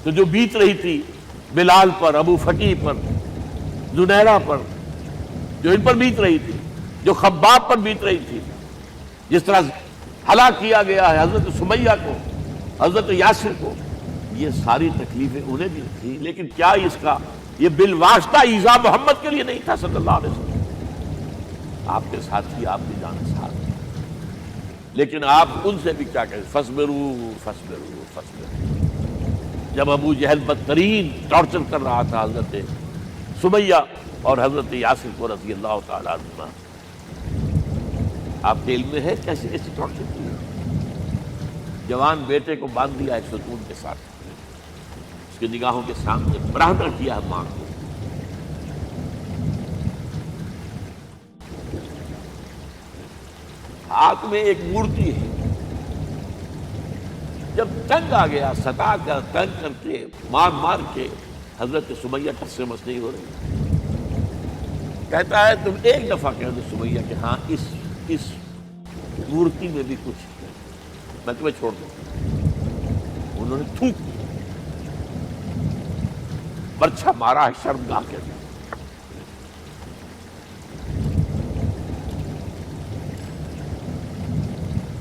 تو جو بیت رہی تھی بلال پر، ابو فقی پر، زنیرہ پر، جو ان پر بیت رہی تھی، جو خباب پر بیت رہی تھی، جس طرح ہلاک کیا گیا ہے حضرت سمیہ کو، حضرت یاسر کو، یہ ساری تکلیفیں انہیں بھی تھی، لیکن کیا اس کا یہ بالواسطہ ایذا محمد کے لیے نہیں تھا صلی اللہ علیہ وسلم؟ آپ کے ساتھ ہی آپ کی جان ساتھ، لیکن آپ ان سے بھی کیا کہیں، فصبروا فصبروا فصبروا۔ جب ابو جہل بدترین ٹارچر کر رہا تھا حضرت سمیہ اور حضرت یاسر کو رضی اللہ تعالیٰ عنہ، آپ کے علم میں ہے کیسے کیسے ٹارچر کی ہے؟ جوان بیٹے کو باندھ دیا ایک ستون کے ساتھ، اس کی نگاہوں کے سامنے برہنہ کیا ہے ماں کو، ہاتھ میں ایک مورتی ہے، جب تنگ آ گیا ستا کر تنگ کر کے مار مار کے حضرت سمیہ ٹس سے مس نہیں ہو رہی، کہتا ہے تم ایک دفعہ کہہ دو سمیہ کہ ہاں اس مورتی میں بھی کچھ ہے، میں تمہیں چھوڑ دوں۔ انہوں نے تھوک دیا، برچھا مارا ہے شرمگاہ کے اندر۔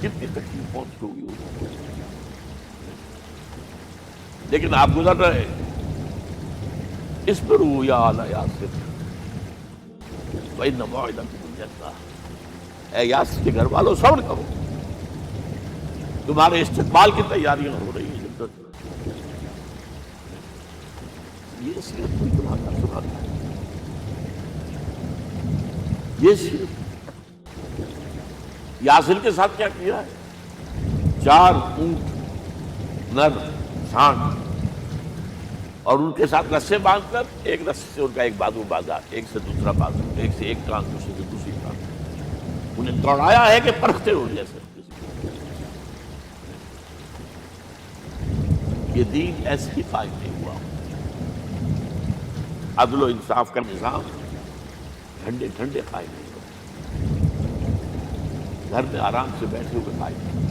کتنی تکلیف پہنچ ہوگی ان کو، لیکن آپ گزر رہے اصبروا یا آل یاسر فإن موعدکم الجنہ، اے یاسر کے گھر والوں صبر کرو، تمہارے استقبال کی تیاریاں ہو رہی ہیں جنت میں۔ یہ صرف کوئی بلاتا سناتا ہے، یہ صرف یاسر کے ساتھ کیا کیا ہے؟ 4 اونٹ نر سانڈ، اور ان کے ساتھ رسے باندھ کر ایک رسے سے ان کا ایک بازو باندھا، ایک سے دوسرا بازو، ایک سے ایک ٹانگ، دوسرے سے دوسری ٹانگ، انہیں دوڑایا ہے کہ پرکھتے ہو جیسے۔ یہ دین ایسے ہی قائم نہیں ہوا، عدل و انصاف کا نظام ٹھنڈے ٹھنڈے قائم نہیں ہوا، گھر میں آرام سے بیٹھے ہوئے قائم نہیں ہوا۔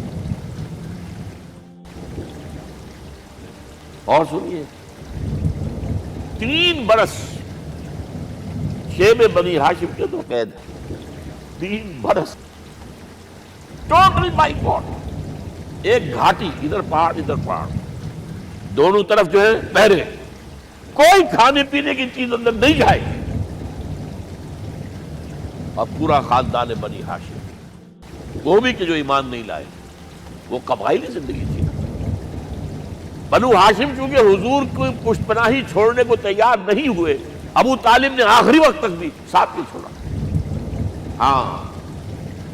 اور سنیے، 3 برس شیب بنی ہاشم کے تو قید ہے، 3 برس ٹوٹل بائیکاٹ، ایک گھاٹی، ادھر پہاڑ ادھر پہاڑ، دونوں طرف جو ہے پہرے، کوئی کھانے پینے کی چیز اندر نہیں جائے گی، اور پورا خاندان بنی ہاشم، وہ بھی کہ جو ایمان نہیں لائے، وہ قبائلی زندگی تھی نا۔ بنو ہاشم چونکہ حضور کو پشت پناہی چھوڑنے کو تیار نہیں ہوئے، ابو طالب نے آخری وقت تک بھی ساتھ نہیں چھوڑا۔ ہاں،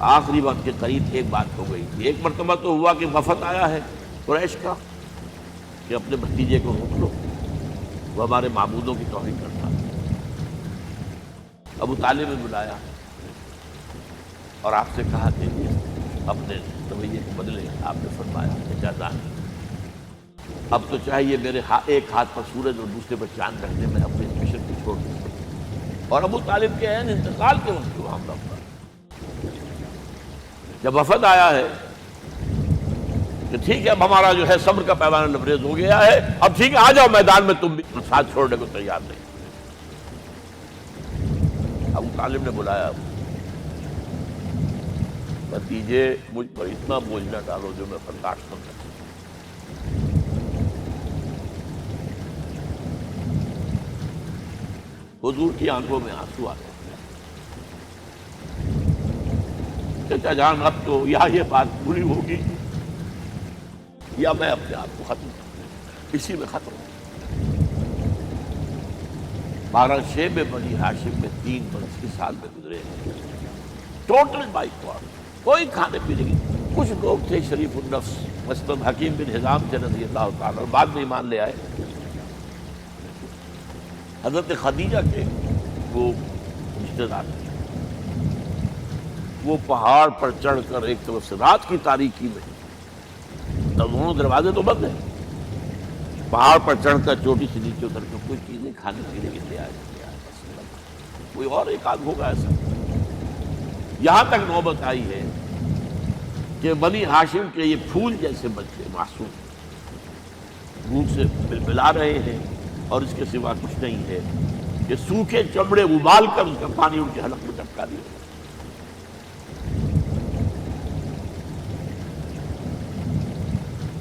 آخری وقت کے قریب ایک بات ہو گئی تھی، ایک مرتبہ تو ہوا کہ وفد آیا ہے قریش کا کہ اپنے بھتیجے کو روک لو، وہ ہمارے معبودوں کی توہین کرتا ہے۔ ابو طالب نے بلایا اور آپ سے کہا کہ اپنے رویے کو بدلے۔ آپ نے فرمایا کہ جان، اب تو چاہیے میرے ایک ہاتھ پر سورج اور دوسرے پر چاند رکھ دے، میں اپنے اس مشن کو چھوڑ دوں۔ اور ابو طالب کے عین انتقال کے وقت وہ معاملہ ہوا، جب وفد آیا ہے کہ ٹھیک ہے اب ہمارا جو ہے صبر کا پیمانہ لبریز ہو گیا ہے، اب ٹھیک ہے آ جاؤ میدان میں، تم بھی ساتھ چھوڑنے کو تیار نہیں۔ ابو طالب نے بلایا، بھتیجے مجھ پر اتنا بوجھ نہ ڈالو جو میں برداشت نہ کر سکوں۔ حضور کی آنکھوں میں آنسو آ گئے، چچا جان اب تو یا یہ بات پوری ہوگی یا میں اپنے آپ کو ختم کروں، اسی میں ختم ہوں۔ 12 شیب بنی ہاشم میں 3 برس کے سال میں گزرے، ٹوٹل بائیکاٹ، کوئی کھانے پینے کی۔ کچھ لوگ تھے شریف النفس، مثلاً حکیم بن حزام تھے رضی اللہ تعالیٰ، اور بعد میں ایمان لے آئے۔ حضرت خدیجہ کے وہ رشتے دار، وہ پہاڑ پر چڑھ کر ایک طرف سے رات کی تاریکی میں، دونوں دروازے تو بند ہیں، پہاڑ پر چڑھ کر چوٹی سے نیچے اتر کر کوئی چیزیں کھانے پینے کے لیے آئے، کوئی اور ایک آدھ ہوگا ایسا۔ یہاں تک نوبت آئی ہے کہ بنی ہاشم کے یہ پھول جیسے بچے معصوم، بھوک سے بلبلا رہے ہیں، اور اس کے سوا کچھ نہیں ہے کہ سوکھے چمڑے ابال کر اس کا پانی ان کے حلق میں ٹپکا دیا۔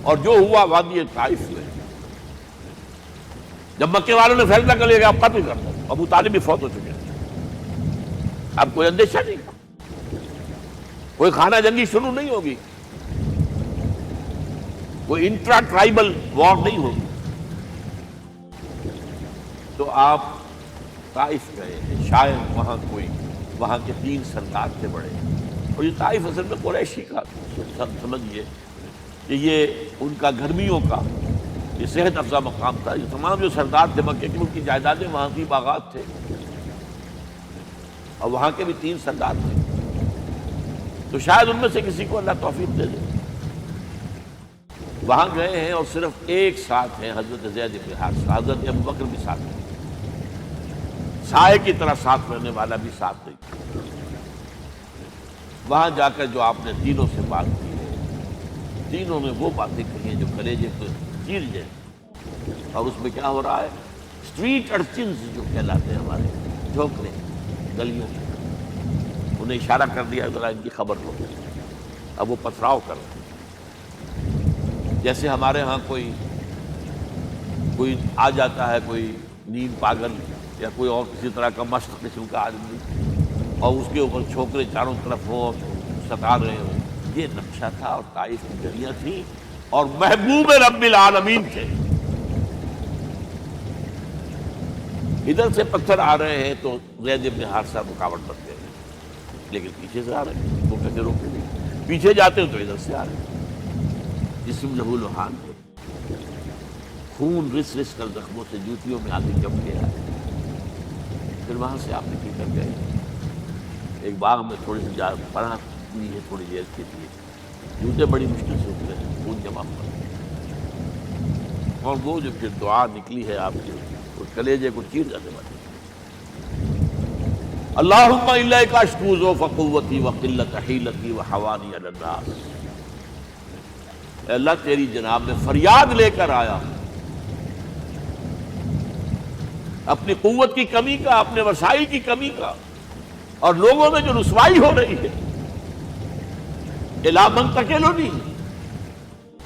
اور جو ہوا وادی طائف میں، جب مکے والوں نے فیصلہ کر لیا کہ آپ قتل کر دو، ابو طالب بھی فوت ہو چکے ہیں، اب کوئی اندیشہ نہیں، کوئی خانہ جنگی شروع نہیں ہوگی، کوئی انٹرا ٹرائبل وار نہیں ہوگی، تو آپ طائف گئے ہیں، شاید وہاں کے 3 سردار تھے بڑے، اور یہ طائف اصل میں قریشی کا سمجھیے کہ یہ ان کا گرمیوں کا یہ صحت افزا مقام تھا۔ یہ تمام جو سردار تھے مکے کی، ان کی جائیدادیں وہاں کی باغات تھے، اور وہاں کے بھی 3 سردار تھے، تو شاید ان میں سے کسی کو اللہ توفیق دے دے۔ وہاں گئے ہیں اور صرف ایک ساتھ ہیں، حضرت زید بن حارثہ، حضرت ابوبکر بھی ساتھ ہیں، سائے کی طرح ساتھ رہنے والا بھی ساتھ نہیں۔ وہاں جا کر جو آپ نے تینوں سے بات کی ہے، تینوں نے وہ باتیں کہی ہیں جو کلیجے کو چیر جائیں، اور اس میں کیا ہو رہا ہے، اسٹریٹ ارچنز جو کہلاتے ہیں ہمارے جھونکنے گلیوں میں، انہیں اشارہ کر دیا ذرا ان کی خبر لو، اب وہ پتھراؤ کر رہے ہیں۔ جیسے ہمارے ہاں کوئی آ جاتا ہے، کوئی نیند پاگل یا کوئی اور کسی طرح کا مست قسم کا آدمی، اور اس کے اوپر چھوکرے چاروں طرف ہو ستا رہے ہوں، یہ نقشہ تھا، اور طائف کی گلیاں تھیں، اور محبوب رب العالمین تھے۔ ادھر سے پتھر آ رہے ہیں تو زید بن حارثہ رکاوٹ بن گئے، لیکن پیچھے سے آ رہے ہیں، وہ کیسے روکیں گے؟ پیچھے جاتے ہیں تو ادھر سے آ رہے ہیں، جسم لہو لہان ہے، خون رس رس کر زخموں سے جوتیوں میں آگے جم کے آئے۔ پھر وہاں سے آپ نکل کر گئے ایک باغ میں، تھوڑی سی پناہ ہوئی ہے تھوڑی دیر کے لیے، جوتے بڑی مشکل سے اترے ہیں، خون جمع پر، اور وہ جو پھر دعا نکلی ہے آپ کی، اس کلیجے کو چیر جانے والی، اللہم الیک اشکو ضعف قوتی وقلت حیلتی وحوانی علی الناس، اے اللہ تیری جناب میں فریاد لے کر آیا اپنی قوت کی کمی کا، اپنے وسائل کی کمی کا، اور لوگوں میں جو رسوائی ہو رہی ہے، الی من تکلنی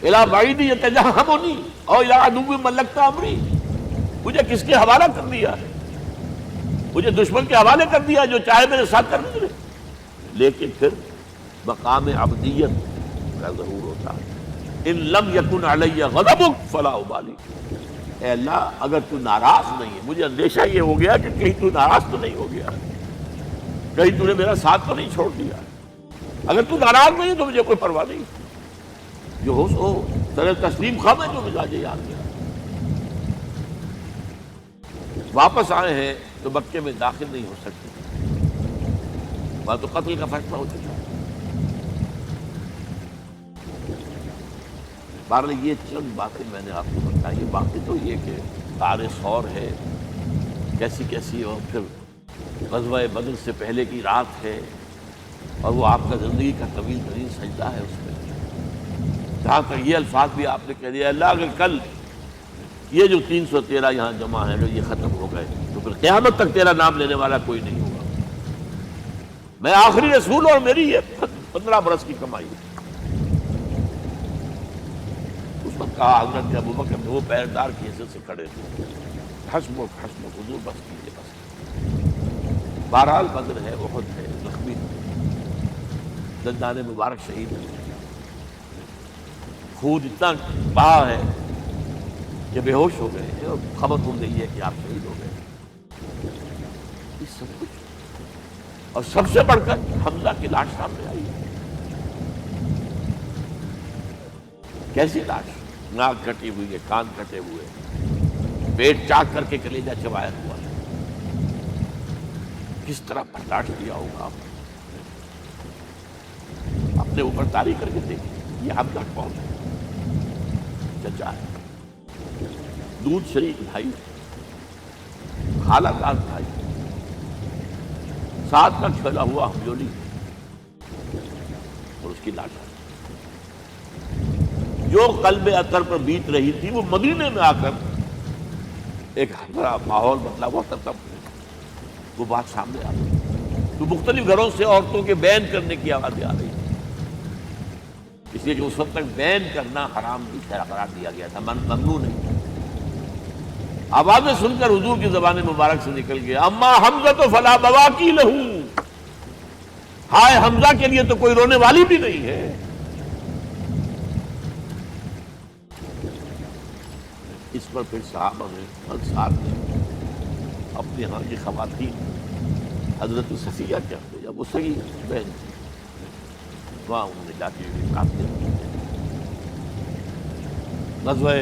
الی بعید یتجہمنی او الی عدو ملکت امری، مجھے کس کے حوالہ کر دیا ہے، مجھے دشمن کے حوالے کر دیا جو چاہے میرے ساتھ کر لے۔ لیکن پھر مقام عبدیت کا ظہور ہوتا ہے، ان لم یکن علی غضبک فلا ابالی، اے اللہ اگر تو ناراض نہیں ہے، مجھے اندیشہ یہ ہو گیا کہ کہیں تو ناراض تو نہیں ہو گیا، کہیں تو نے میرا ساتھ تو نہیں چھوڑ دیا، اگر تو ناراض نہیں ہے تو مجھے کوئی پرواہ نہیں، جو ہو سو سر تسلیم خم ہے جو مزاج یاد گیا۔ واپس آئے ہیں تو مکے میں داخل نہیں ہو سکتے، وہاں تو قتل کا فیصلہ ہو چکا ہے۔ بہرحال یہ چند باتیں میں نے آپ کو بتائی، باقی تو یہ کہ غار ثور ہے کیسی کیسی، اور پھر غزوہ بدر سے پہلے کی رات ہے، اور وہ آپ کا زندگی کا طویل ترین سجدہ ہے، اس میں جہاں تک یہ الفاظ بھی آپ نے کہہ دیا، اللہ اگر کل یہ جو 313 یہاں جمع ہیں اگر یہ ختم ہو گئے تو پھر قیامت تک تیرا نام لینے والا کوئی نہیں ہوگا، میں آخری رسول اور میری یہ 15 برس کی کمائی۔ اس وقت کہا حضرت ابوبکر نے، وہ پہردار کی حیثیت سے کھڑے تھے، حسبک حسبک حضور بس کیجیے بس۔ بہرحال بدر ہے، احد ہے، زخمی دندان مبارک شہید ہوئے، خون اتنا بہا ہے کہ بے ہوش ہو گئے ہیں، اور خبر ہو گئی ہے کہ آپ شہید ہو گئے، اس سب کچھ، اور سب سے بڑھ کر حمزہ کی لاش سامنے آئی، کیسی لاش، ناک کٹی ہوئی ہے، کان کٹے ہوئے، پیٹ چاک کر کے کلیجہ چبایا ہوا ہے، کس طرح برداشت کیا ہوگا آپ اپنے اوپر تاری کر کے دیکھیں۔ یہ حمزہ کون ہے؟ چچا ہے، دودھ شریک بھائی، خالہ دار بھائی، ساتھ کا کھلا ہوا ہمجولی، اور اس کی لاش جو قلب اطہر پر بیت رہی تھی وہ مدینے میں آ کر ایک بڑا ماحول بدلا ہوا تھا، تب وہ بات سامنے آ گئی۔ تو مختلف گھروں سے عورتوں کے بین کرنے کی آوازیں آ رہی تھی، اس لیے کہ اس وقت تک بین کرنا حرام بھی قرار دیا گیا تھا، ممنوع نہیں۔ آوازیں سن کر حضور کی زبان مبارک سے نکل گیا، اما حمزہ تو فلا بواکی لہو، ہائے حمزہ کے لیے تو کوئی رونے والی بھی نہیں ہے۔ اس پر پھر صحابہ نے انصار نے اپنے ہاں کی خواتین حضرت صفیہ کیا بھیجا، وہ صحیح بہن تھی، وہاں انہوں نے جا کے قافلے غزوہ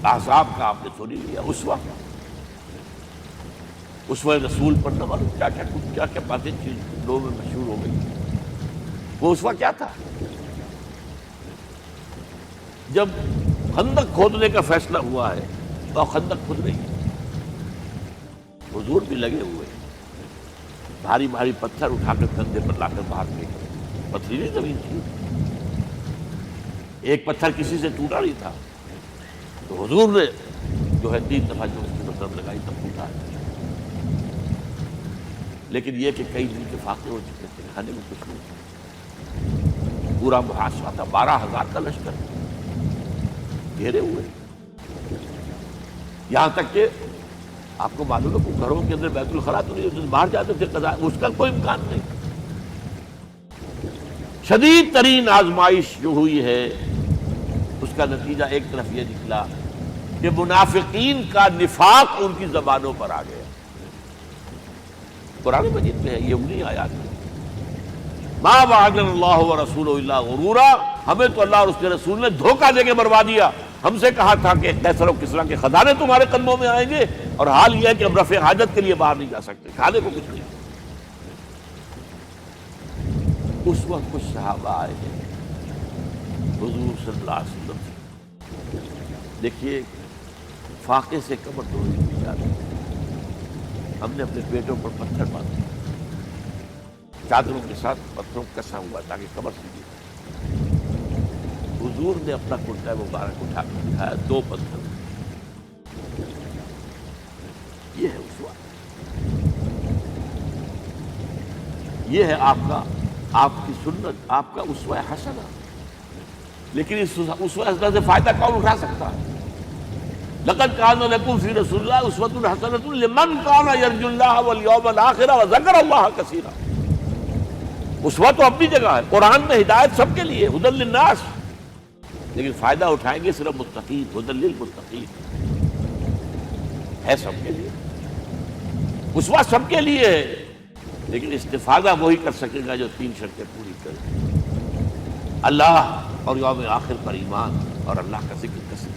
احزاب کا آپ نے سن لیا، اسوہ رسول پڑھنا والوں کیا کیا باتیں تھیں لوگوں میں مشہور ہو گئی۔ وہ اسوہ کیا تھا؟ جب خندق کھودنے کا فیصلہ ہوا ہے تو خندق کھود رہی ہے، حضور بھی لگے ہوئے، بھاری بھاری پتھر اٹھا کر کندھے پر لا کر باہر پھینک، پتھریلی زمین تھی، ایک پتھر کسی سے ٹوٹا نہیں تھا، تو حضور نے جو ہے 3 دفعہ جو اس کی مطلب لگائی تب ٹوٹا ہے۔ لیکن یہ کہ کئی دن کے فاقے ہو چکے تھے، کھانے میں کچھ نہیں، پورا محاصرہ تھا، 12,000 کا لشکر گھیرے ہوئے، یہاں تک کہ آپ کو معلوم ہے کہ گھروں کے اندر بیت الخلا تو نہیں، باہر جاتے تھے قضاء، اس کا کوئی امکان نہیں۔ شدید ترین آزمائش جو ہوئی ہے اس کا نتیجہ ایک طرف یہ نکلا کہ منافقین کا نفاق ان کی زبانوں پر آ گیا۔ قرآن مجید میں ہے یہ انہی آیات میں، ما وعدنا اللہ ورسولہ الا غرورا، ہمیں تو اللہ اور اس کے رسول نے دھوکہ دے کے مروا دیا۔ ہم سے کہا تھا کہ کیسر و کسریٰ کے خزانے تمہارے قدموں میں آئیں گے، اور حال یہ ہے کہ ہم رفع حاجت کے لیے باہر نہیں جا سکتے، کھانے کو کچھ نہیں۔ اس وقت کچھ صحابہ آئے ہیں حضور صلی اللہ علیہ وسلم سے، دیکھیے فاقے سے کمر توڑی ہوئی جا رہی ہے، ہم نے اپنے پیٹوں پر پتھر باندھے، چادروں کے ساتھ پتھروں کسا ہوا تاکہ کمر سیدھی۔ حضور نے اپنا کرتا مبارک اٹھا کر دکھایا، 2 پتھر، یہ ہے اسوہ، یہ ہے آپ کی سنت، آپ کا اسوہ حسنہ۔ لیکن اس اسوہ حسنہ سے فائدہ کون اٹھا سکتا ہے؟ لقد کان لکم فی رسول اللہ اسوۃ حسنۃ لمن کان یرجو اللہ والیوم الآخر وذکر اللہ کثیرا۔ اسوہ تو اپنی جگہ ہے، قرآن میں ہدایت سب کے لیے، ھدی للناس، لیکن فائدہ اٹھائیں گے صرف متقین، ھدی للمتقین، ہے سب کے لیے، اسوہ سب کے لیے ہے، لیکن استفادہ وہی کر سکے گا جو 3 شرطیں پوری کرے، اللہ اور یوم آخر پر ایمان اور اللہ کا ذکر کثیر